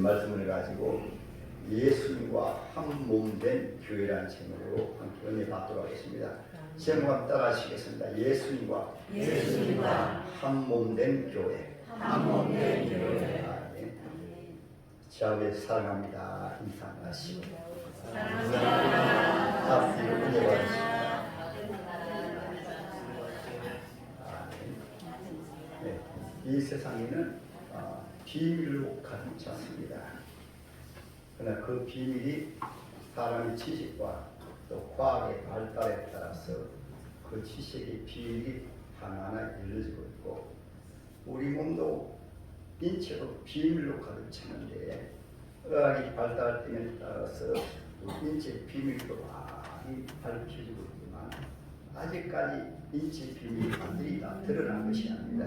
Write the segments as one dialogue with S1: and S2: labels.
S1: 말씀을 가지고 예수님과 한 몸 된 교회라는 제목으로 함께 은혜 받도록 하겠습니다. 제목 한번 따라 하시겠습니다. 예수님과 한 몸 된 교회. 아멘. 좌우에 사랑합니다. 인사하시고 앞뒤로 은혜 받으시고. 네, 이 세상에는 비밀로 가득 찼습니다. 그러나 그 비밀이 사람의 지식과 또 과학의 발달에 따라서 그 지식의 비밀이 하나하나 열려지고 있고, 우리 몸도 인체도 비밀로 가득 찼는데 의학이 발달됨에 따라서 인체 비밀도 많이 밝혀지고 있지만 아직까지 인체 비밀이 완전히 다 드러난 것이 아닙니다.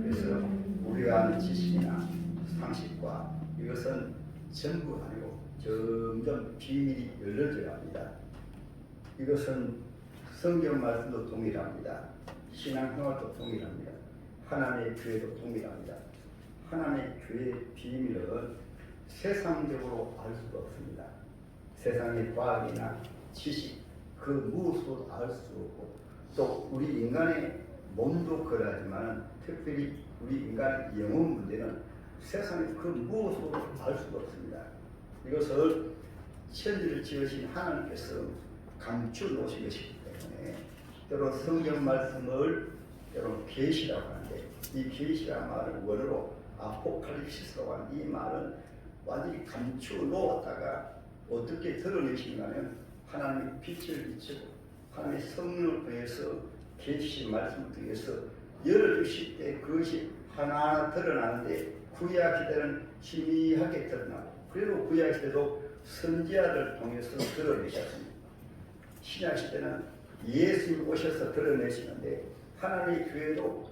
S1: 그래서 우리가 아는 지식이나 상식과 이것은 전부 아니고 점점 비밀이 열려져야 합니다. 이것은 성경 말씀도 동일합니다. 신앙생활도 동일합니다. 하나님의 교회도 동일합니다. 하나님의 교회의 비밀은 세상적으로 알 수가 없습니다. 세상의 과학이나 지식 그 무엇으로도 알 수 없고, 또 우리 인간의 몸도 그러하지만 특별히 우리 인간의 영혼 문제는 세상의 그 무엇으로도 알 수가 없습니다. 이것을 천지를 지으신 하나님께서 감추 놓으신 것이기 때문에 때로 성경 말씀을 때로 계시라고 하는데, 이 계시라는 말을 원어로 아포칼립시스라고 하는 이 말은 완전히 감추어 놓았다가 어떻게 드러내시는가 하면 하나님의 빛을 비추고 하나님의 성령을 통해서 계시 말씀을 통해서 열어주실 때 그것이 하나하나 드러나는데, 구약 시대는 희미하게 드러나고, 그리고 구약 시대도 선지자를 통해서 드러내셨습니다. 신약 시대는 예수님 오셔서 드러내시는데, 하나님의 교회도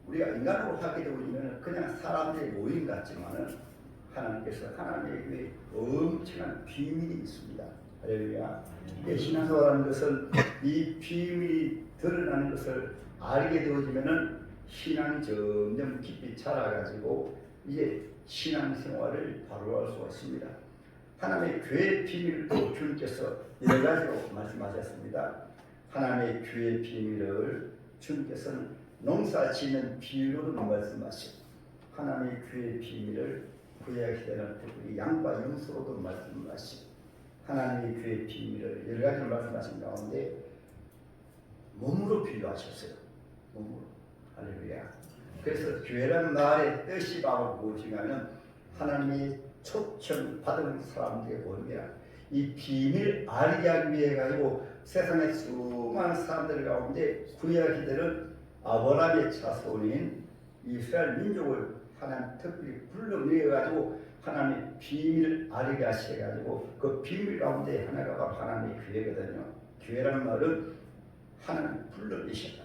S1: 우리가 인간으로 하게 되면 그냥 사람들의 모임 같지만은 하나님께서 하나님의 교회에 엄청난 비밀이 있습니다. 할렐루야. 신앙생활하는 것은 이 비밀이 드러나는 것을 알게 되어지면은 신앙이 점점 깊이 자라가지고 이제 신앙생활을 바로 할 수가 있습니다. 하나님의 교회의 비밀을 또 주님께서 여러 가지로 말씀하셨습니다. 하나님의 교회의 비밀을 주님께서는 농사 짓는 비유로도 말씀하시고, 하나님의 교회의 비밀을 구약 시대는 특별히 양과 염소로도 말씀하시고, 하나님의 교회의 비밀을 여러 가지로 말씀하신 가운데 몸으로 비유하셨어요. 몸으로. 할렐루야. 그래서 교회란 말의 뜻이 바로 무엇인가면 하나님이 초청 받은 사람들의 모임이라, 이 비밀 알게 하기 위해 가지고 세상의 수많은 사람들 가운데 구약 시대는 아브라함의 자손인 이스라엘 민족을 하나님 특별히 불러내어 가지고 하나님의 비밀을 알게 하셔 가지고 그 비밀 가운데 하나가 하나님의 교회거든요. 교회라는 말은 하나님 불러내셨다.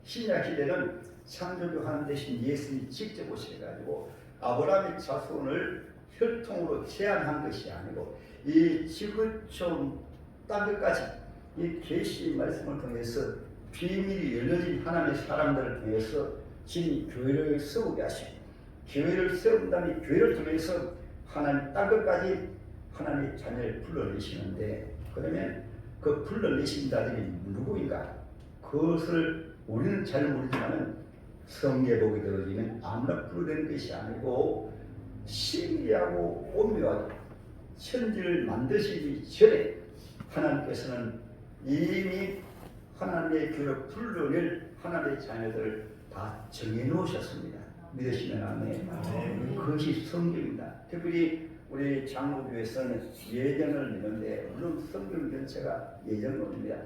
S1: 신약 시대는 창조주 하나님 대신 예수님이 직접 오셔가지고 아브라함의 자손을 혈통으로 제한한 것이 아니고 이 지구촌 땅끝까지 이 계시 말씀을 통해서 비밀이 열려진 하나님의 사람들을 통해서 진히 교회를 세우게 하시고, 교회를 세운 다음에 교회를 통해서 하나님 땅끝까지 하나님의 자녀를 불러내시는데, 그러면 그 불러내신 자들이 누구인가? 그것을 우리는 잘 모르지만 성경에 들어지면 아무나 불러내는 것이 아니고 신비하고 오묘하게 천지를 만드시기 전에 하나님께서는 이미 하나님의 교회를 불러낼 하나님의 자녀들을 다 정해놓으셨습니다. 믿으시면 아멘. 그것이 성경입니다. 특별히 우리 장로교에서는 예정을 믿는데, 물론 성경 전체가 예정론입니다.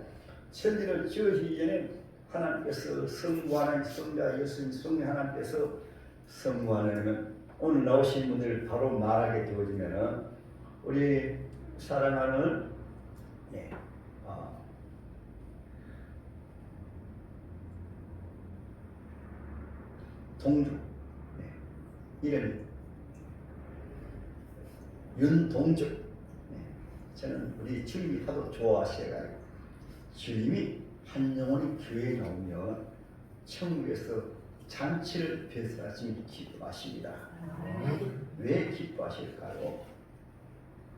S1: 천지를 지으시기 전에 하나님께서 성부하나님, 성자 예수님, 성령 하나님께서 성부하나님은 오늘 나오신 분들 바로 말하게 되어지면은 우리 사랑하는 동주 이름이 윤동주. 저는 우리 주님이 하도 좋아하셔가지고 주님이 한 영혼이 교회에 나오면 천국에서 잔치를 베풀하시니 기뻐하십니다. 왜 기뻐하실까요?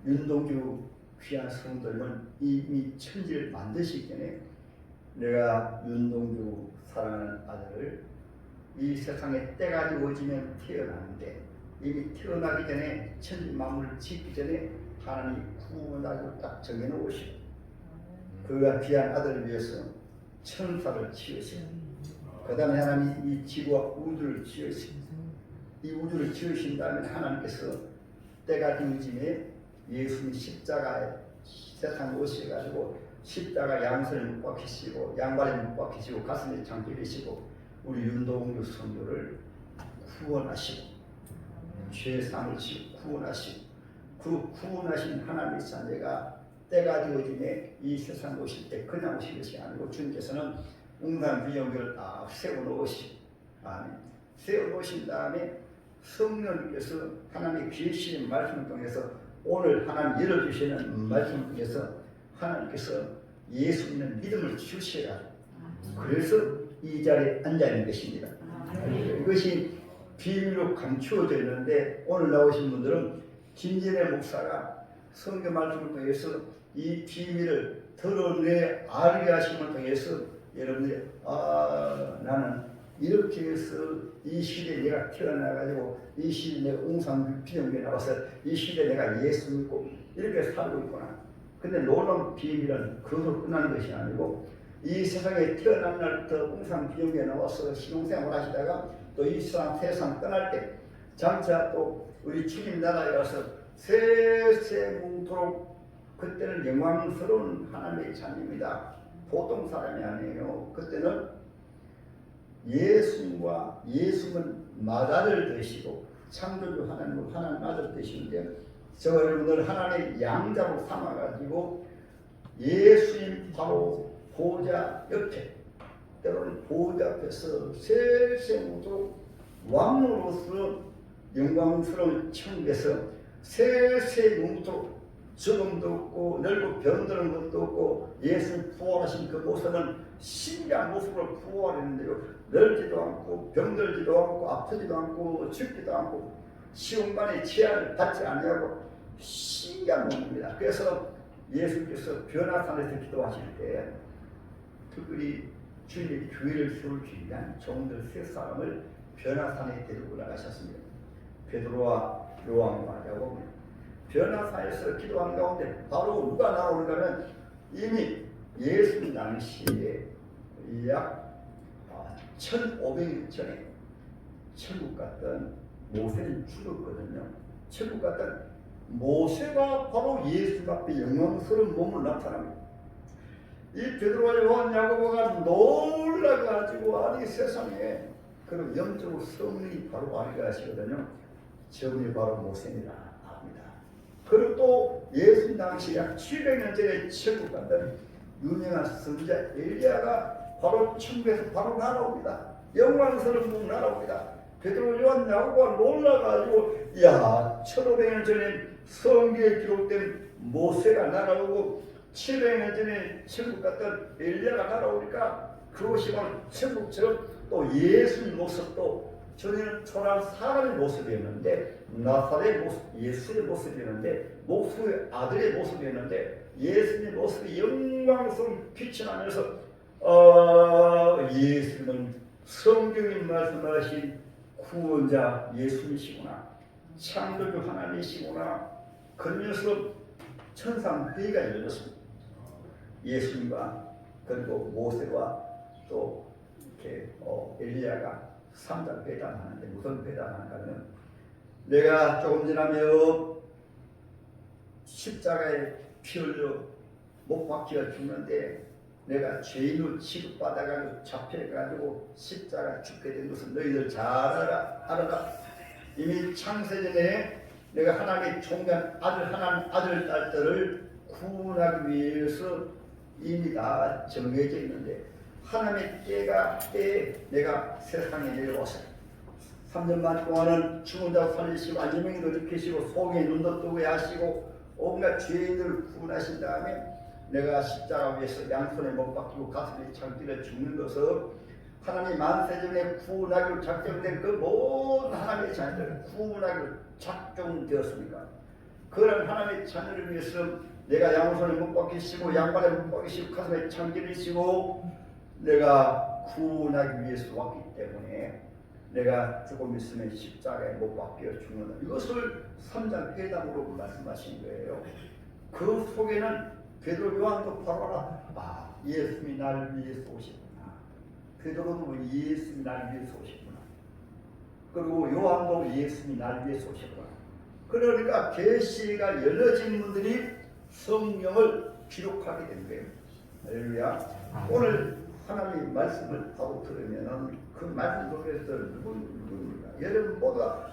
S1: 윤동주 귀한 성도님은 이미 천지를 만드시기 전에 내가 윤동주 사랑하는 아들을 이 세상에 때가 되어지면 태어나는데 이미 태어나기 전에 천지 만물을 짓기 전에 하나님이 구원하고 딱 정해놓으시고 그가 귀한 아들을 위해서 천사를 지으시고 그 다음에 하나님이 이 지구와 우주를 지으시고 이 우주를 지으신 다음에 하나님께서 때가 되어짐에 예수님이 십자가에 세상에 오셔가지고 십자가 양손에 못 박히시고 양발에 못 박히시고 가슴에 장기리시고 우리 윤동주 성도를 구원하시고 죄상을 지고 구원하시고 그 구원하신 하나님의 자녀가 때가 되어짐에 이 세상 오실 때 그냥 오실 것이 아니고 주님께서는 웅산비용교를 딱 세워놓으시고 세워놓으신 다음에 성령께서 하나님의 계시의 말씀을 통해서 오늘 하나님 열어주시는 말씀을 통해서 하나님께서 예수 믿는 믿음을 주셔가지고 그래서 이 자리에 앉아있는 것입니다. 이것이 비밀로 감추어져 있는데 오늘 나오신 분들은 김진애 목사가 성경 말씀을 통해서 이 비밀을 드러내 알게 하심을 통해서 여러분들이 나는 이렇게 해서 이 시대에 내가 태어나가지고 이 시대에 내가 웅산비용교에 나와서 이 시대에 내가 예수 믿고 이렇게 살고 있구나. 근데 놀라운 비밀은 그것으로 끝나는 것이 아니고 이 세상에 태어난 날부터 웅산비용교에 나와서 신앙생활을 하시다가 또 이 세상 떠날 때 장차 또 우리 주님 나라에 와서 세세뭉토록 그때는 영광스러운 하나님의 자녀입니다. 보통 사람이 아니에요. 그때는 예수님과 예수는 마다를 되시고 창조주 하나님은 하나님 아들 되시는데 저 여러분들 하나님의 양자로 삼아가지고 예수님 바로 보좌 옆에 때로는 보좌 앞에서 세세무도 왕으로서 영광스러운 천국에서 세세무도 죽음도 없고 늙고 병드는 것도 없고 예수님 부활하신 그 모습은 신기한 모습으로 부활했는데요. 늙지도 않고 병들지도 않고 아프지도 않고 죽지도 않고 시험관의 제한을 받지 아니하고 신기한 몸입니다. 그래서 예수께서 변화산에서 기도하실 때 특별히 주님의 교회를 세우기 위한 종들 세 사람을 변화산에 데리고 나가셨습니다. 베드로와 요한과 야고보 변화산에서 기도하는 가운데 바로 누가 나오는가는 이미 예수님 당시에 약 1500년 전에 천국 갔던 모세는 죽었거든요. 천국 갔던 모세가 바로 예수 앞에 영광스러운 몸을 나타납니다. 이 베드로와 요한 야고보가 놀라가지고 아니 세상에 그런 영적으로 성령이 바로 알게 하시거든요. 저분이 바로 모세입니다. 그리고 또 예수님 당시 약 700년 전에 천국 갔던 유명한 선지자 엘리야가 바로 천국에서 바로 날아옵니다. 영광스러운 몸 날아옵니다. 베드로 요한 야고보가 놀라가지고 1500년 전에 성경에 기록된 모세가 날아오고 700년 전에 천국 갔던 엘리야가 날아오니까 그것이 바로 천국처럼 또 예수님 모습도 전에는 초라한 사람의 모습이었는데 나사렛의 모습, 예수의 모습이었는데 목수의 아들의 모습이었는데 예수님의 모습이 영광스러운 빛이 나면서 예수는 성경이 말씀하신 구원자 예수님이시구나, 창조주 하나님이시구나. 그러면서 천상회의가 열렸습니다. 예수님과 그리고 모세와 또 이렇게 엘리야가 3장 회담하는데 무슨 회담하는가는 내가 조금 지나면 십자가에 피 흘려 못 박혀 죽는데 내가 죄인으로 취급받아가지고 잡혀가지고 십자가 죽게 된 것을 너희들 잘 알아라. 이미 창세전에 내가 하나님의 종간 하나님 아들 딸들을 구원하기 위해서 이미 다 정해져 있는데 하나님의 때에 내가 세상에 내려와서 3년 반 동안은 죽은 자 살리시고 안전명도 일으키시고 속에 눈도 뜨게 하시고 온갖 죄인들을 구원하신 다음에 내가 십자가 위에서 양손에 못 박히고 가슴에 창기를 죽는 것을 하나님 만세전에 구원하기로 작정된 그 모든 하나님의 자녀들 구원하기로 작정되었습니까? 그런 하나님의 자녀를 위해서 내가 양손에 못 박히시고 양발에 못 박히시고 가슴에 창기를 시고 내가 구원하기 위해서 왔기 때문에 내가 조금 있으면 십자가에 못 박혀 죽는다. 이것을 3장 회담으로 말씀하신 거예요. 그 속에는 베드로 요한도 바로 알아. 예수님이 나를 위해서 오셨구나. 베드로도 예수님이 나를 위해서 오셨구나. 그리고 요한도 예수님이 나를 위해서 오셨구나. 그러니까 계시가 열려진 분들이 성령을 기록하게 된 거예요. 할렐루야. 오늘 하나님 말씀을 바로 들으면 그 말씀 속에서 누구입니까? 여러분 모두가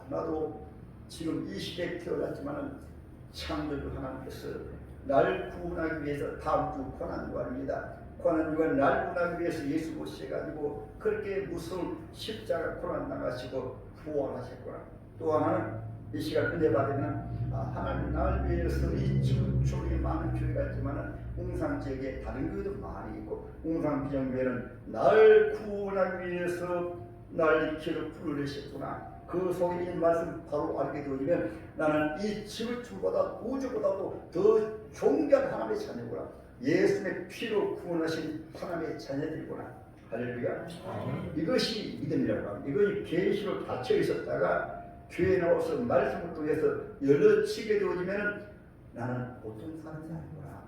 S1: 나도 지금 이 시대에 태어났지만 창조주 하나님께서 날 구원하기 위해서 다음 주 고난주간입니다. 고난주간 날 구원하기 위해서 예수 오셔가지고 그렇게 무서운 십자가 고난 나가시고 부활하셨구나. 또 하나는 이 시간 은혜 받으면 하나님 나를 위해서 이 지구촌에 많은 교회가 있지만 웅산 지역에 다른 교회도 많이 있고 웅산 비정교회는 날 구원하기 위해서 날 길을 불러내셨구나. 그 속에 있는 말씀 바로 알게 되면 나는 이 지구촌보다 우주보다도 더 존귀한 하나님의 자녀구나. 예수님의 피로 구원하신 하나님의 자녀들이구나. 할렐루야. 이것이 믿음이라고 합니다. 이것이 계시로 닫혀 있었다가 교회에 나와서 말씀을 통해서 열려치게 되어지면 나는 보통 사람이 아니구나.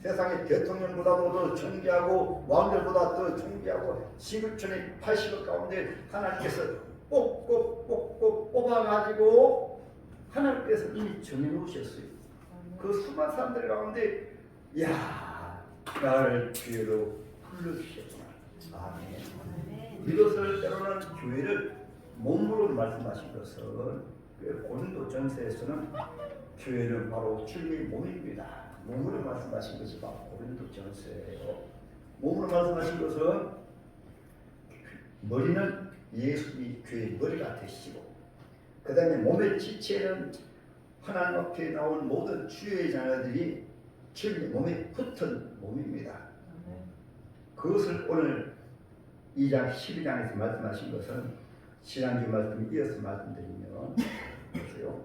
S1: 세상의 대통령보다도 더 존귀하고 왕들보다 더 존귀하고 지구촌의 80억 가운데 하나님께서 꼭꼭꼭꼭 뽑아가지고 하나님께서 이미 정해놓으셨어요. 그 수많은 사람들 가운데 나를 교회로 불러주셨구나. 아멘. 이것을 때로는 교회를 몸으로 말씀하신 것은 고린도 전서에서는 교회는 바로 주님의 몸입니다. 몸으로 말씀하신 것이 바로 고린도 전서예요. 몸으로 말씀하신 것은 머리는 예수님이 교회의 머리가 되시고 그 다음에 몸의 지체는 하나님 앞에 나온 모든 주의 자녀들이 주님의 몸에 붙은 몸입니다. 그것을 오늘 2장 12장에서 말씀하신 것은 지난주 말씀 이어서 말씀드리면 보세요.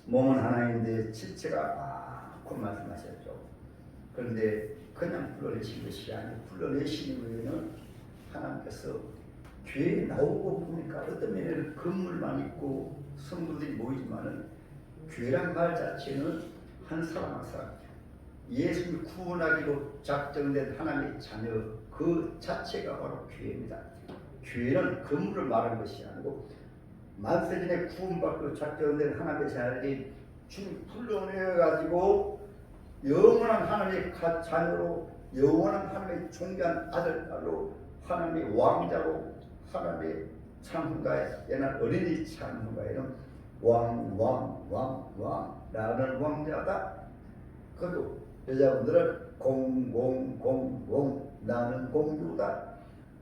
S1: 몸은 하나인데 지체가 많고 말씀하셨죠. 그런데 그냥 불러내신 것이 아니고 불러내시는 이유는 하나님께서 교회에 나오고 보니까 어떤 면에는 건물만 있고 성도들이 모이지만은 교회란 말 자체는 한 사람 한 사람 예수를 구원하기로 작정된 하나님의 자녀 그 자체가 바로 교회입니다. 교회는 건물을 말하는 것이 아니고 만세전에 구원받고 작정된 하나님의 자녀들이 주님 불러내어가지고 영원한 하나님의 자녀로 영원한 하나님의 존귀한 아들, 딸로 하나님의 왕자로 하나님의 창훈가에 옛날 어린이 창훈가에는 나는 왕자다. 그리고 여자분들은 공공공공 나는 공주다.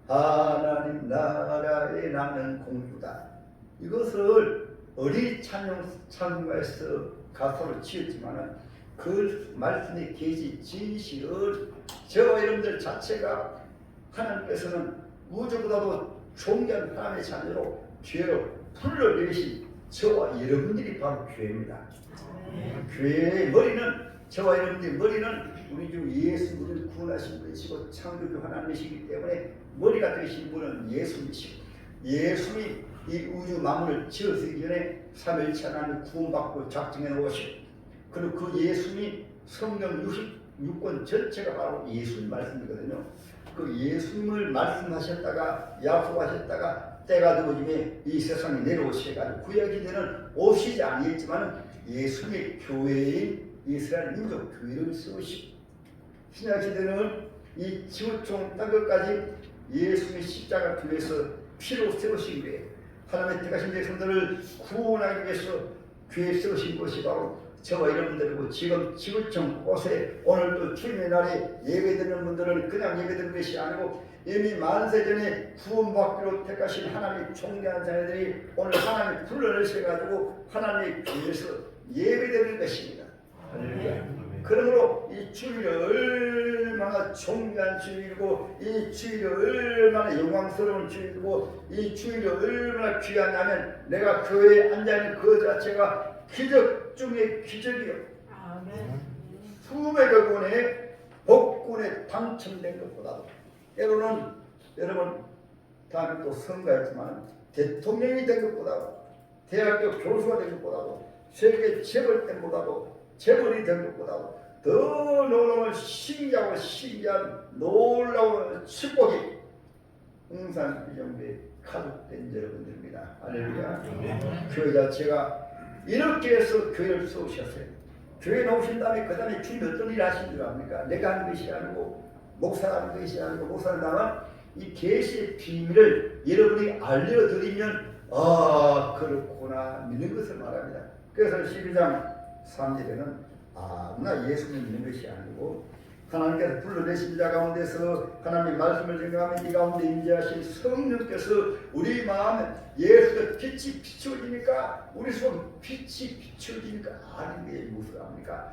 S1: 하나님 나라에 나는 공주다. 이것을 어린이 찬양가에서 가사로 지었지만 그 말씀의 계시 진실을 저와 여러분들 자체가 하나님께서는 우주보다도 존귀한 하나님의 자녀로 교회로 불러내신 저와 여러분들이 바로 교회입니다. 교회의 머리는 저와 여러분들의 머리는 우리 주 예수를 구원하신 분이시고 창조주 하나님이시기 때문에 머리가 되신 분은 예수님이시고 예수님이 이 우주 만물을 지으시기 전에 삼위일체 하나님을 구원받고 작정해 놓으시고 그리고 그 예수님이 성경 66권 전체가 바로 예수님 말씀이거든요. 그 예수님을 말씀하셨다가 약속하셨다가 때가 되어짐에 이 세상에 내려오셔가지고 구약시대는 오시지 아니했지만 예수님의 교회인 이스라엘 민족 교회를 세우시고 신약시대는 이 지구촌 땅끝까지 예수님의 십자가 교회에서 피로 세우신 거예요. 하나님의 택하신 백성들을 구원하기 위해서 교회에 세우신 것이 바로 저와 여러분들이고 지금 지구촌 곳에 오늘도 주님의 날에 예배드리는 분들은 그냥 예배드리는 것이 아니고 이미 만세전에 구원받기로 택하신 하나님의 존귀한 자녀들이 오늘 하나님이 불러내셔가지고 하나님의 교회에서 예배드리는 것입니다. 할렐루야. 그러므로 이 주일이 얼마나 존귀한 주일이고 이 주일이 얼마나 영광스러운 주일이고 이 주일이 얼마나 귀하냐면 내가 교회에 앉아있는 그 자체가 기적 중에 기적이요. 수백억 원의 복권에 당첨된 것보다도 때로는 여러분 다음에 또 선거했지만 대통령이 된 것보다도 대학교 교수가 된 것보다도 세계 재벌店보다도 재벌이 된 것보다도 더 놀라운 신기하고 신기한 놀라운 축복이 응산비정부에 가득된 여러분들입니다. 할렐루야. 교회 자체가 이렇게 해서 교회를 세우셨어요. 교회 나오신 다음에 그 다음에 주님 어떤 일 하신 줄 압니까? 내가 하는 것이 아니고 목사가 하는 것이 아니고 목사는 다만 이 계시의 비밀을 여러분이 알려드리면 아 그렇구나 믿는 것을 말합니다. 그래서 12장 3절에는 나 예수님 믿는 것이 아니고 하나님께서 불러내신 자 가운데서 하나님의 말씀을 증거하면 이 가운데 임재하신 성령께서 우리 마음에 예수의 빛이 비추어지니까 우리 손 빛이 비추어지니까 아는 게 무엇을 합니까?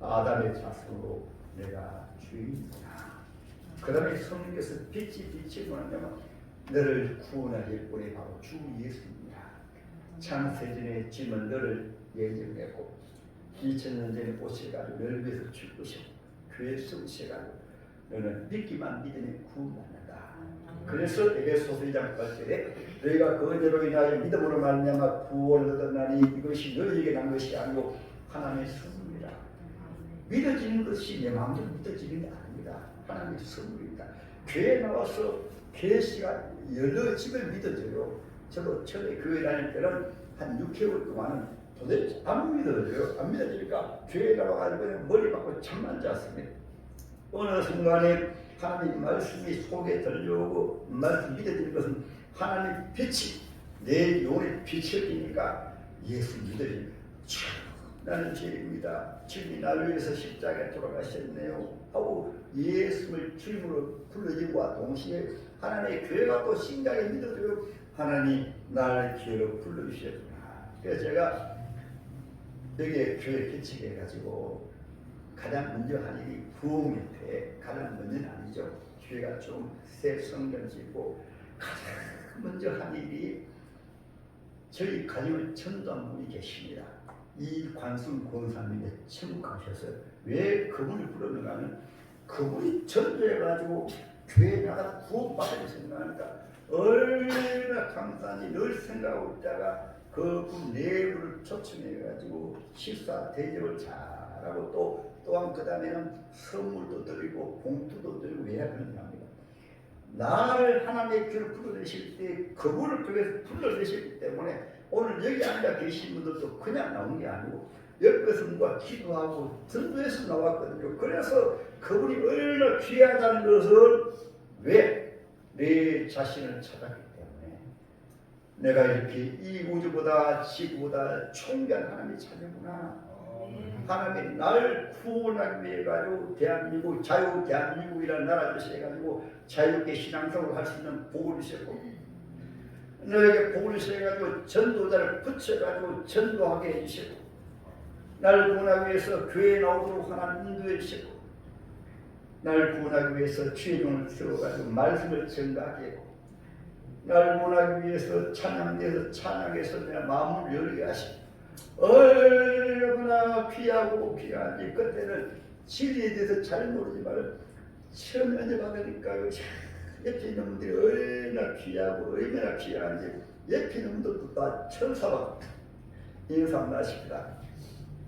S1: 아담의 자손으로 내가 주인이구나. 그 다음에 성령께서 빛이 비치고 나면 너를 구원하실 분이 바로 주 예수입니다. 창세전에 짐은 너를 예정했고 2000년 전에 오셔가지고 너를 위해서 죽으시고 교회에 세우셔가지고 너는 믿기만 믿으면 구원받는다. 그래서 에베소서 2장 8절에 너희가 그대로 인하여 믿음으로 말미암아 구원을 얻었나니 이것이 너희에게 난 것이 아니고 하나님의 선물이라. 믿어지는 것이 내 마음대로 믿어지는 게 아닙니다. 하나님의 선물입니다. 교회에 나와서 계시가 열려지면 믿어져요. 저도 처음에 교회 다닐 때는 한 6개월 동안은 도대체 안 믿어져요. 안 믿어지니까 교회에 나와가지고 그냥 머리 박고 잠만 잤습니다. 어느 순간에 하나님 말씀이 속에 들려오고 말씀 믿어지는 것은 하나님 빛이 내 영혼에 비춰지니까 예수 믿어집니다. 나는 죄입니다. 주님이 나를 위해서 십자가에 돌아가셨네요 하고 예수를 주님으로 불러지고와 동시에 하나님의 교회가 또 신기하게 믿어줘요. 하나님 나를 교회로 불러주셨구나. 그래서 제가 여기에 교회 개척해 해가지고 가장 먼저 한 일이 부흥 옆에 가장 먼저는 아니죠. 교회가 좀 새 성전 짓고 가장 먼저 한 일이 저희 가정을 전도한 분이 계십니다. 이 관순 권사님의 천국하셔서 왜 그분을 부르는가 하면 그분이 전도해가지고 교회에 나가 구원받을 생각하니까 얼마나 감사한지 늘 생각하고 있다가 그분 내부를 초청해가지고 식사 대접을 잘하고 또한 그 다음에는 선물도 드리고 봉투도 드리고 왜 그러냐 합니다. 나를 하나님의 교회를 불러내실 때 그분을 교회에서 불러내셨기 때문에 오늘 여기 앉아 계신 분들도 그냥 나온 게 아니고 옆에서 누가 기도하고 전도해서 나왔거든요. 그래서 그분이 얼마나 귀하다는 것을 왜? 내 자신을 찾았기 때문에 내가 이렇게 이 우주보다 지구보다 존귀한 하나님이 찾는구나. 하나님이 나를 구원하기 위해 가지고 대한민국 자유 대한민국이라는 나라 주셔가지고 자유롭게 신앙생활을 할 수 있는 복을 주셨고 너에게 복을 주셔가지고 전도자를 붙여가지고 전도하게 해주시고 나를 구원하기 위해서 교회에 나오도록 하나님 인도해 주시고 나를 구원하기 위해서 주의 종을 세워가지고 말씀을 전가하게 하고 나를 구원하기 위해서 찬양대에서 찬양해서 내 마음을 열게 하시고 얼마나 귀하고 귀한지 그때는 진리에 대해서 잘 모르지만 처음 은혜 받으니까 옆에 있는 분들이 얼마나 귀하고 얼마나 귀한지 옆에 있는 분들도 다 천사와 인사 나십니다.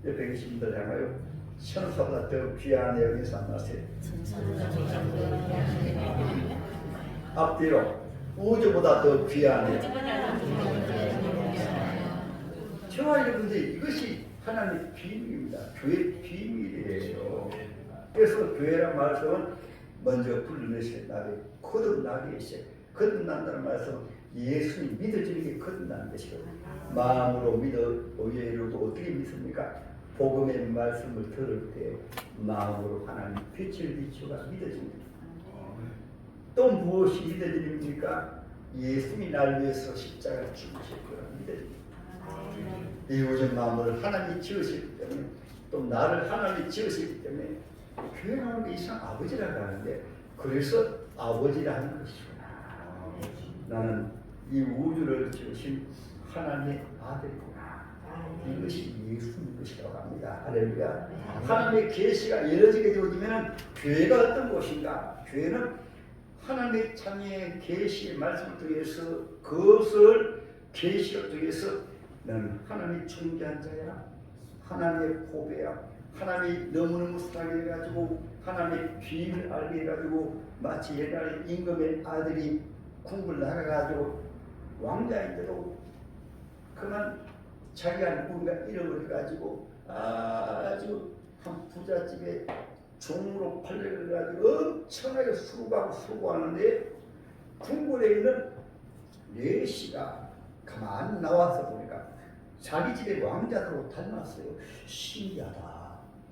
S1: 옆에 계신 분들 향하여 천사보다 더 귀한 인사 나세요. 앞뒤로 우주보다 더 귀하네. 저와 여러분들 이것이 하나님의 비밀입니다. 교회의 비밀이에요. 그래서 교회란 말씀은 먼저 불러내실 날에 거듭나게 하셔. 거듭난다는 말씀은 예수님 믿어지는 게 거듭나는 것이고 마음으로 믿어 의에 이르도 어떻게 믿습니까? 복음의 말씀을 들을 때 마음으로 하나님 빛을 비추가 믿어집니다. 또 무엇이 믿어집니까? 예수님이 나를 위해서 십자가를 죽으실 거라 믿어집니다. 이 오전 마음을 하나님이 지으시기 때문에 또 나를 하나님이 지으시기 때문에 교회라는 게 이상 아버지라고 하는데 그래서 아버지라는 것이구나. 나는 이 우주를 지으신 하나님의 아들이구나. 이것이 예수님 것이라고 합니다. 할렐루야. 하나님의 계시가 이루어지게 되어지면 교회가 어떤 곳인가? 교회는 하나님의 자녀의 계시의 말씀을 통해서 그것을 계시를 통해서 나는 하나님의 존귀한 자야, 하나님의 보배야, 하나님이 너무너무 사랑해가지고 하나님의 비밀을 알게 해가지고 마치 옛날에 임금의 아들이 궁궐 나가가지고 왕자인데도 그만 자기가 누군가 잃어버려가지고 아주 한 부잣집에 종으로 팔려가지고 엄청나게 수고하는데 궁궐에 있는 내시가 가만 나와서 보니까 자기 집에 왕자들하고 닮았어요. 신기하다.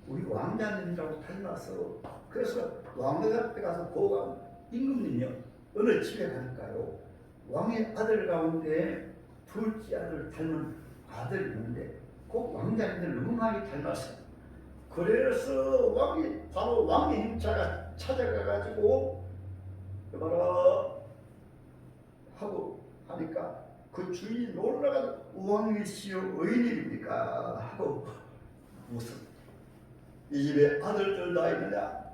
S1: 우리 왕자님이라고 닮았어. 그래서 왕자 앞에 가서 보고 임금님요 어느 집에 갈까요? 왕의 아들 가운데 둘째 아들 닮은 아들이 있는데 그 왕자님들 너무나게 닮았어. 그래서 바로 왕의 행차가 찾아가가지고 바로 하고 하니까 그 주인이 놀라가지고 왕이시여 의인입니까? 하고 무슨 이 집에 아들들 다 있느냐?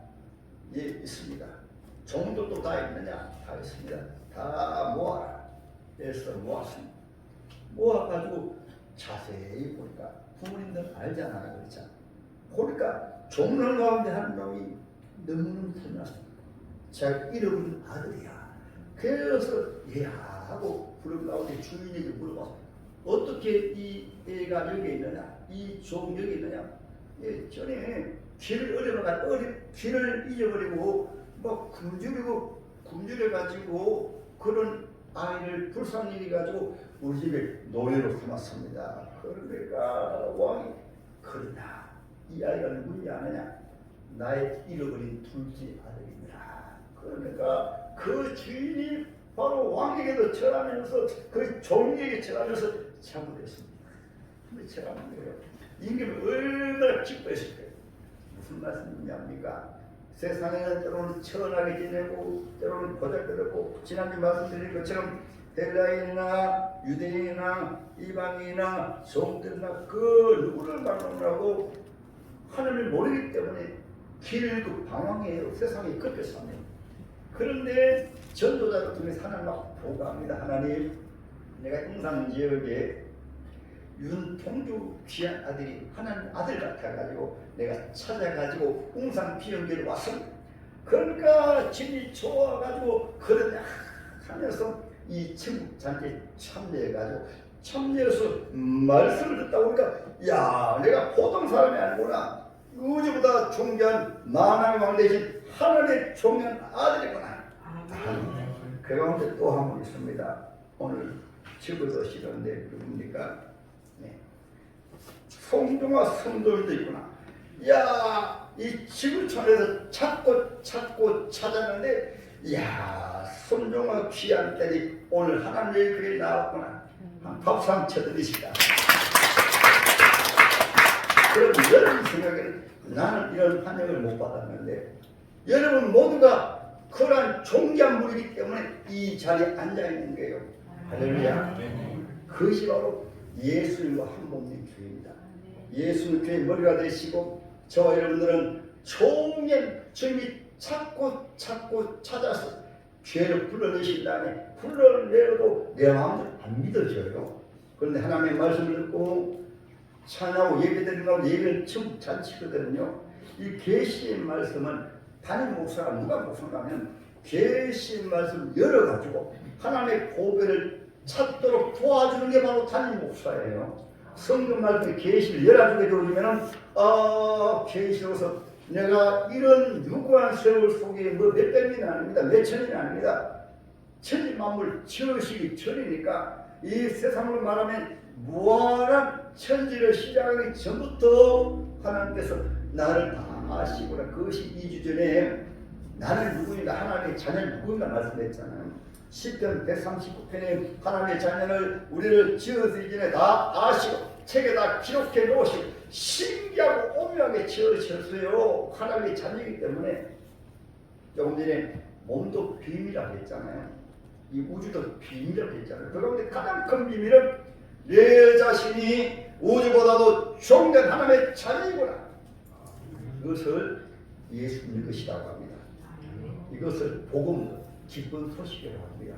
S1: 예, 있습니다. 종들도 다 있느냐? 다 있습니다. 다 모아라. 그래서 모았습니다. 모아가지고 자세히 보니까 부모님들 알잖아요. 그렇죠? 보니까 종들 가운데 한 놈이 너무너무 닮았습니다. 자기가 잃어버린 아들이야. 그래서 얘야 하고 부른 가운데 주인에게 물어봤어. 어떻게 이 애가 여기 있느냐? 이 종 여기 있느냐? 예, 전에 길을 잊어버리고 뭐 굶주려가지고 그런 아이를 불쌍히 가지고 우리 집에 노예로 삼았습니다. 그러니까 왕이 그러나 이 아이가 누군지 아느냐? 나의 잃어버린 둘째 아들입니다. 그러니까 그 주인이 바로 왕에게도 절하면서 그 종에게 절하면서 참으랬습니다. 근데 절하는 거예요. 임금이 얼마나 기뻐했을 거예요. 무슨 말씀이냐입니까? 세상에는 때로는 천하게 지내고 때로는 보잘것없고 지난주 말씀드린 것처럼 헬라인이나 유대인이나 이방인이나 종들이나 그 누구를 만나고 하나님을 모르기 때문에 그 방황해요. 세상에 급해서 합니다. 그런데 전도자를 통해서 하나님 막 보고합니다. 하나님, 내가 ing상지역에 윤통주 귀한 아들이 하나님 아들 같아가지고 내가 찾아가지고 웅상비연교를 왔습니다. 그러니까 진이 좋아가지고 그러냐 하면서 이 친구 잔치에 참여해서 말씀을 듣다 보니까 야, 내가 보통 사람이 아니구나. 우주보다 존귀한 만왕의 왕 대신 하나님의 존귀한 아들이구나. 그 가운데 또 한 분 있습니다. 오늘 집어서 실었는데 누굽니까? 네. 송종화 성도도 있구나. 야, 이 지구촌에서 찾고 찾았는데 야, 송종화 귀한 딸이 오늘 하나님의 교회에 나왔구나. 한 밥상 쳐드리시다. 그럼 여러분 생각에는 나는 이런 환영을 못 받았는데 여러분 모두가 그러한 존귀한 분이기 때문에 이 자리에 앉아있는 거예요. 할렐루야. 그것이 바로 예수님과 한 몸인 교회입니다. 예수님 교회 머리가 되시고 저와 여러분들은 종년 주님이 찾고 찾아서 교회를 불러내신 다음에 불러내어도 내 마음대로 안 믿어져요. 그런데 하나님의 말씀을 듣고 찬양하고 예배드리고 예배는 전부 잔치거든요. 이 계시의 말씀은 담임 목사가 누가 목사인가 하면 계시의 말씀을 열어가지고 하나님의 보배를 찾도록 도와주는 게 바로 담임 목사예요. 성경 말씀에 계시를 열어주게 되면 계시로서 내가 이런 유구한 세월 속에 뭐 몇백 년이 아닙니다. 몇 천년이 아닙니다. 천지만물 지으시기 전이니까 이 세상을 말하면 무한한 천지를 시작하기 전부터 하나님께서 나를 다 아시구나. 그것이 2주 전에 나는 누구인가 하나님의 자녀는 누구인가 말씀했잖아요. 시편 139편에 하나님의 자녀를 우리를 지어서 이전에 다 아시고 책에 다 기록해 놓으시고 신기하고 소유하게 지어졌어요. 하나님의 자녀이기 때문에. 조금 전에 몸도 비밀이라고 했잖아요. 이 우주도 비밀이라고 했잖아요. 그런데 가장 큰 비밀은 내 자신이 우주보다도 종된 하나님의 자녀이구나. 이것을 예수 믿는 것이라고 합니다. 이것을 복음, 기쁜 소식이라고 합니다.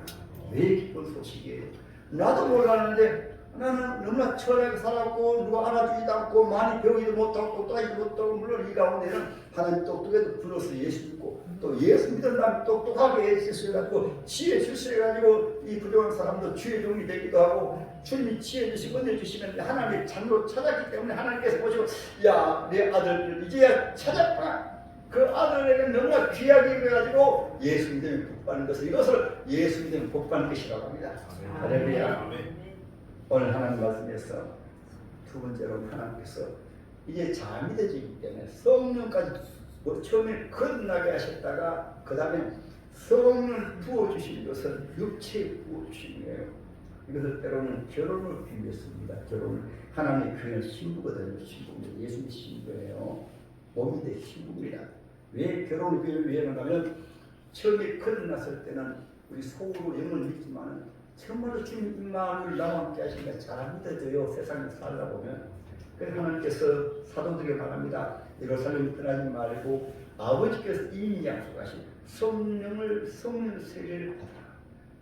S1: 왜 기쁜 소식이에요? 나도 몰랐는데 나는 너무나 천하게 살았고 누가 안아주지도 않고 많이 배우지도 못하고 따지도 못하고 물론 이 가운데는 하나님 똑똑해도 불러서 예수 믿고 또 예수 믿은 사람 똑똑하게 해주셔가지고 지혜 주셔가지고 이 부정한 사람도 주의 종이 되기도 하고 주님이 지혜 주시고 은혜 주시면 하나님의 자녀로 찾았기 때문에 하나님께서 보시고 야 내 아들들 이제야 찾았구나. 그 아들에게 너무나 귀하게 해가지고 예수 믿으면 복받는 것을 이것을 예수 믿으면 복받는 것이라고 합니다. 할렐루야. 오늘 하나님 말씀에서 두 번째로 하나님께서 이제 잘 믿어지기 때문에 성령까지 처음에 거듭나게 하셨다가 그 다음에 성령을 부어주신 것을 육체에 부어주신 거예요. 이것을 때로는 결혼을 비유했습니다. 결혼을 하나님의 교회는 신부거든요. 신부입니다. 예수님의 신부예요. 몸인데 신부입니다. 왜 결혼을 비유하면 처음에 거듭났을 때는 우리 속으로 영을 믿지만은 정말로 주님 임마누엘 나와 함께 하시니까 잘 믿어져요. 세상에 살다 보면. 그래서 하나님께서 사도들에게 말합니다. 예루살렘 떠나지 말고 아버지께서 이미 약속하신 성령 세례를 받아라.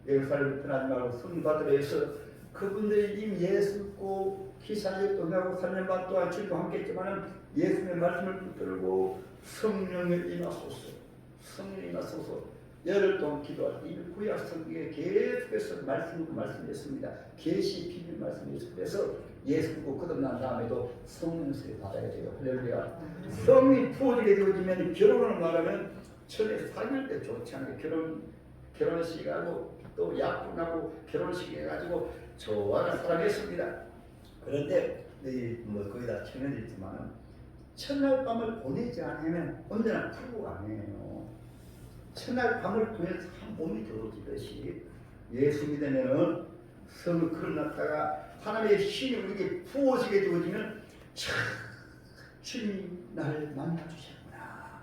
S1: 예루살렘 떠나지 말고 성령 받으라 해서 그분들이 이미 예수 믿고 기사에 떠나고 3년 반 동안 주님과 함께 했지만 예수님의 말씀을 붙들고 성령에 임하소서. 성령에 임하소서. 열흘 동안 기도할 때 이 구약 성경에 계속해서 말씀했습니다. 계시 비밀 말씀했습니다. 그래서 예수 믿고 거듭난 다음에도 성령 세례 받아야 돼요. 할렐루야. 성령이 부어지게 되어지면 결혼을 말하면 전에 사귈 때 좋지 않게 결혼식 하고 또 약혼하고 결혼식 해가지고 좋아하는 사람이었습니다. 그런데 거의 다 청년이지만 첫날 밤을 보내지 않으면 언제나 풀고 아니에요. 첫날 밤을 보내서 한 몸이 되어지듯이 예수 믿으면은 성을 거듭났다가 하나님의 힘이 우리에게 부어지게 되어지면 참 주님이 나를 만나주셨구나.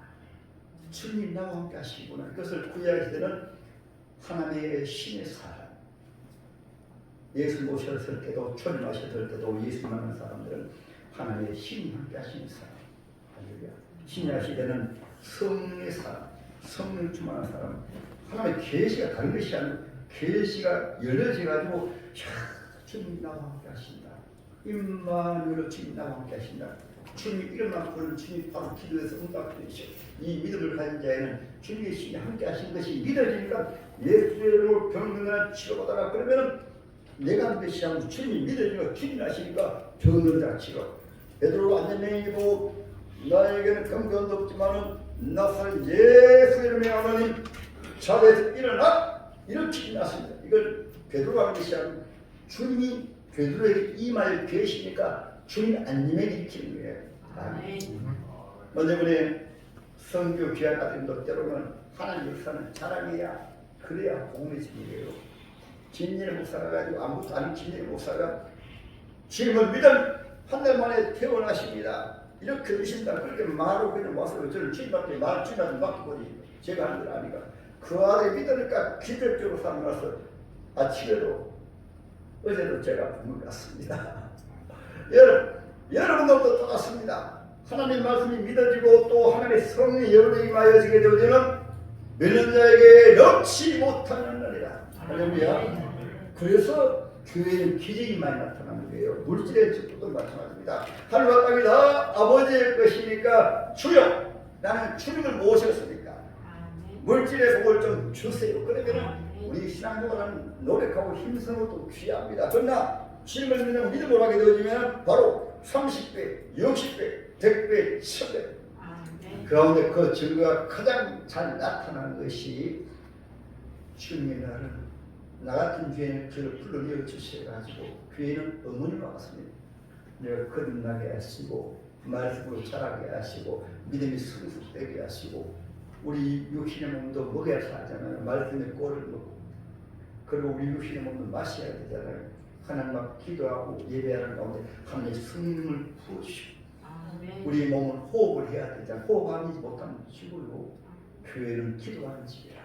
S1: 주님이 나와 함께 하시구나. 이것을 구약 시대는 하나님의 신의 사람. 예수 모셨을 때도 초림하셨을 때도 예수 만난 사람들은 하나님의 신이 함께 하시는 사람. 할렐루야. 신약 시대는 성령의 사람. 성령 충만한 사람, 하나님의 계시가 다른 것이 아니고 계시가 열려져가지고 주님 나와 함께 하신다. 임마누엘 주님 나와 함께 하신다. 주님 이름만 부르는 주님 바로 기도해서 응답되시오. 이 믿음을 가진 자에는 주님의 신이 함께 하신 것이 믿어지니까 예수의 이름으로 병든거나 치료받아라. 그러면 내가 한 것이 아니고 주님이 믿어지니까 주님 하시니까 병든 자 치료. 베드로가 안전행이고 나에게는 경건도 없지만은 나사렛 예수 이름의 하나님 자리에서 일어나 이렇게 일어났습니다. 이걸 베드로가 한 것이 아니고 주님이 베드로에게 임하여 계시니까 주님 안님에게 일으키는 거예요. 먼저 보내 성교 귀한 아들도 때로는 하나님 역사는 자랑해야 그래야 공의심이에요. 진일 목사가 가지고 아무것도 아닌 진일 목사가 지금은 믿음 한 달 만에 태어나십니다. 이렇게 드신다. 그렇게 말하고 그냥 와서 저는 주님한테 주님한테 맡기보니 제가 하는 건 아니까 그 아들이 믿으니까 기적적으로 살아나서 아침에도 어제도 제가 부문 갔습니다. 여러분들도 똑같습니다. 하나님 말씀이 믿어지고 또 하나님의 성령이 여러분에게 임하여지게 되어지는 믿는 자에게 넘치 못하는 날이다. 할렐루야. 그래서 교회는 기적이 많이 나타나는 거예요. 물질의 축복도 마찬가지입니다. 하늘과 땅이 다 아버지의 것이니까 주여 나는 주님을 모셨으니까 물질의 복을 좀 주세요. 그러면 우리 신앙생활은 노력하고 힘쓰는 것도 귀합니다. 그러나 주님을 믿는 믿음으로 하게 되어지면 바로 30배, 60배, 100배, 1000배 그 가운데 그 증거가 가장 잘 나타나는 것이 주님의 나를 나 같은 죄인을 저를 불러내어 주셔가지고 교회는 어머니와 같습니다. 내가 거듭나게 하시고 말씀으로 자라게 하시고 믿음이 성숙되게 하시고 우리 육신의 몸도 먹여야 살잖아요. 말씀의 꼴을 먹고 그리고 우리 육신의 몸도 마셔야 되잖아요. 하나님 앞 기도하고 예배하는 가운데 하나님의 성령을 부어주시고 우리 몸은 호흡을 해야 되잖아. 호흡하지 못하면 죽어요. 교회는 기도하는 집이라.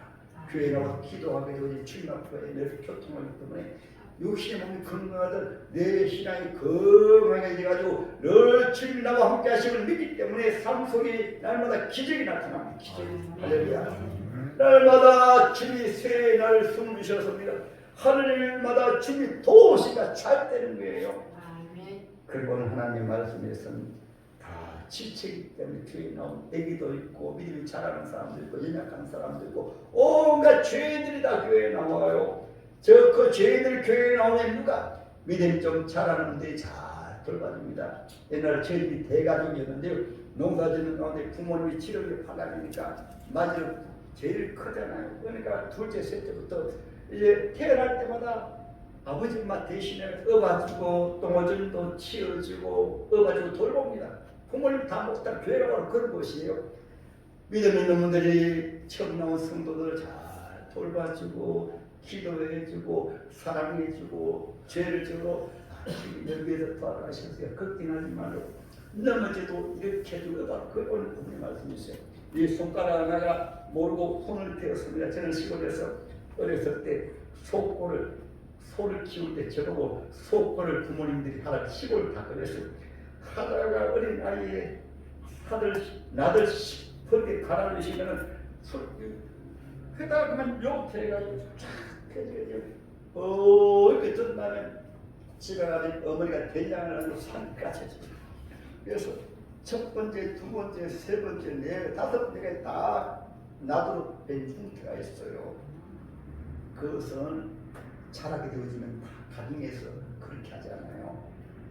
S1: 교회 나와서 기도하게 되고 주님 앞에 늘 교통하기 때문에 육신의 몸이 건강하든 내 신앙이 건강하게 돼가지고 늘 주님 나와 함께 하심을 믿기 때문에 삶 속에 날마다 기적이 나타납니다. 기적이. 할렐루야. 날마다 주님이 새 날 숨을 주셨습니다. 하늘마다 주님이 도시가 잘 되는 거예요. 그리고는 하나님 말씀에서는 다 지체이기 때문에 교회에 나온 애기도 있고 믿음이 잘하는 사람도 있고 연약한 사람도 있고 온갖 죄인들이 다 교회에 나와요. 그 죄인들 교회에 나오면 누가 믿음이 좀 잘하는데 잘 돌봐줍니다. 옛날에 저희들이 대가족이었는데요. 농사짓는 가운데 부모님이 치료비 받아내니까 맞으로 제일 크잖아요. 그러니까 둘째, 셋째부터 이제 태어날 때마다 아버지 엄마 대신에 업어주고 똥오줌도 치워주고 업어주고 돌봅니다. 부모님 다 못한 교회가 바로 그런 곳이에요. 믿음 있는 분들이 처음 나온 성도들 잘 돌봐주고 기도해주고 사랑해주고 죄를 지고 여기에서 돌아가셨어요. 걱정하지 말고 넘어져도 이렇게 해주고 바로 그 오늘 부모님 말씀이세요. 이 손가락 하나가 모르고 손을 대었습니다. 저는 시골에서 어렸을 때 소를 키울 때 저보고 소골을 부모님들이 하라 시골 다 그랬어요. 하다가 어린 아이에 나들 싶은데 갈아주시면은 회다가 그만 욕해가지고 쫙 해줘야죠. 이렇게 뜬다면 집에 가면 어머니가 된장을 하고 산까지 해줘요. 그래서 첫 번째, 두 번째, 세 번째, 네, 다섯 번째가 다 나도로 된 형태가 있어요. 그것은 자라게 되어지면 다 가정에서 그렇게 하지 않아요.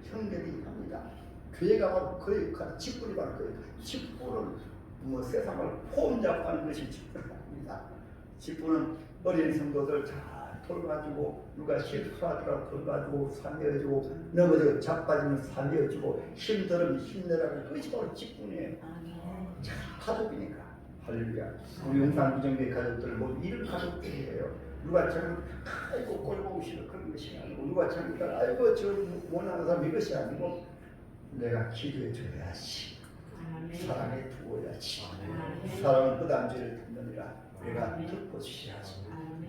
S1: 형들이 합니다. 교회가 바로 그 역할, 직분이 바로 그 역할. 직분은 뭐 세상을 혼잡고 하는 것이 직분입니다. 직분은 어린 성도들 잘 돌봐주고 누가 실수하더라도 돌봐주고 살려주고 넘어져 자빠지면 살려주고 힘들면 힘내라고 그것이 바로 직분이에요. 참 가족이니까. 할렐루야. 우리 용산구정교회 가족들 모두 이런 가족들이에요. 누가 참 아이고 꼴보기 싫어 그런 것이 아니고 누가 참 아이고 저 원하는 사람 이것이 아니고 내가 기도해 줘야지. 사랑해 두어야지. 사랑은 부담죄를 듣느니라. 내가 덮어 주셔야지.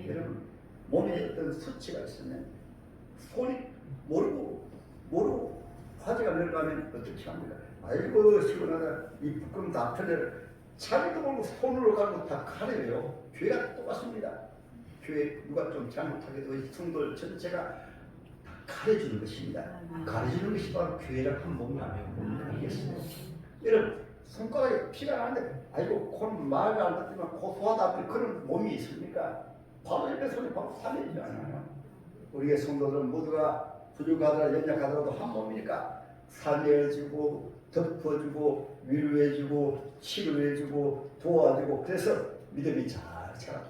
S1: 여러분 몸에 어떤 수치가 있으면 손이 모르고 화제가 늘어가면 어떻게 합니까? 아이고 시원하다 이 부끄럼 다 펴내라. 자기도 모르고 손으로 가고 다 가려요. 교회가 똑같습니다. 교회 누가 좀 잘못하게 되면 성도들 전체가 다 가려주는 것입니다. 가려주는 것이 바로 교회랑 한 몸이 아니겠어요? 여러분 손가락에 피가 나는데 아이고 콘 말을 안 듣지만 고소하다 그런 몸이 있습니까? 바로 옆에 손이 바로 살리지 않아요. 우리의 성도들은 모두가 부족하더라 연약하더라도 한 몸이니까 살려주고 덮어주고 위로해주고 치료해주고 도와주고 그래서 믿음이 잘 자라.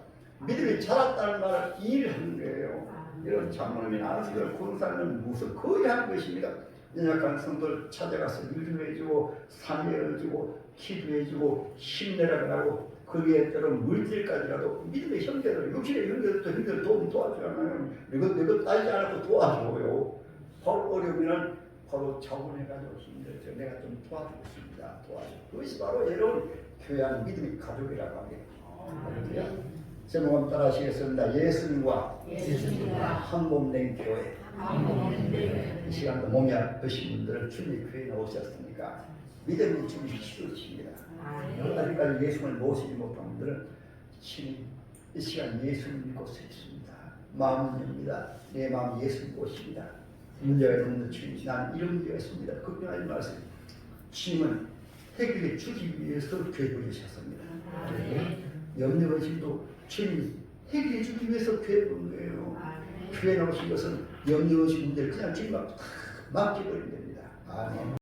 S1: 믿음이 자랐다는 말을 일하는 거예요. 이런 장로님이나 아버지들 군사는 무슨 거의 하는 것입니다. 연약한 성도를 찾아가서 위로해주고 살려주고 기도해주고 힘내라고 하고 그게 때론 물질까지라도 믿음의 형제들 육신의 형제들도 형제들 도와주잖아요. 이것 따지지 않아도 도와줘요. 바로 어려우면 바로 자원해가지고 힘들죠. 내가 좀 도와주고 싶습니다. 도와줘. 그것이 바로 여러분 교회한 믿음의 가족이라고 합니다. 제목은 따라하시겠습니다. 예수님과 한 몸 된 교회. 이 시간도 몸이 아프신 분들은 주님 교회에 오셨으니까 믿음이 주님이 키우십니다. 아직까지 예수님을 모시지 못한 분들은 주님 이 시간 예수님 믿고 서 있습니다. 마음은 엽니다. 내 마음 예수님 모십니다. 문제가 있는 주님 나는 이런 문제가 있습니다. 걱정하지 마세요. 주님은 해결해 주기 위해서 교회 보내셨습니다. 염려의심도 주님이 해결해 주기 위해서 교회 본 거예요. 교회 나오신 것은 염려의심 문제를 그냥 주님 앞에 다 맡겨버리면 됩니다. 아멘.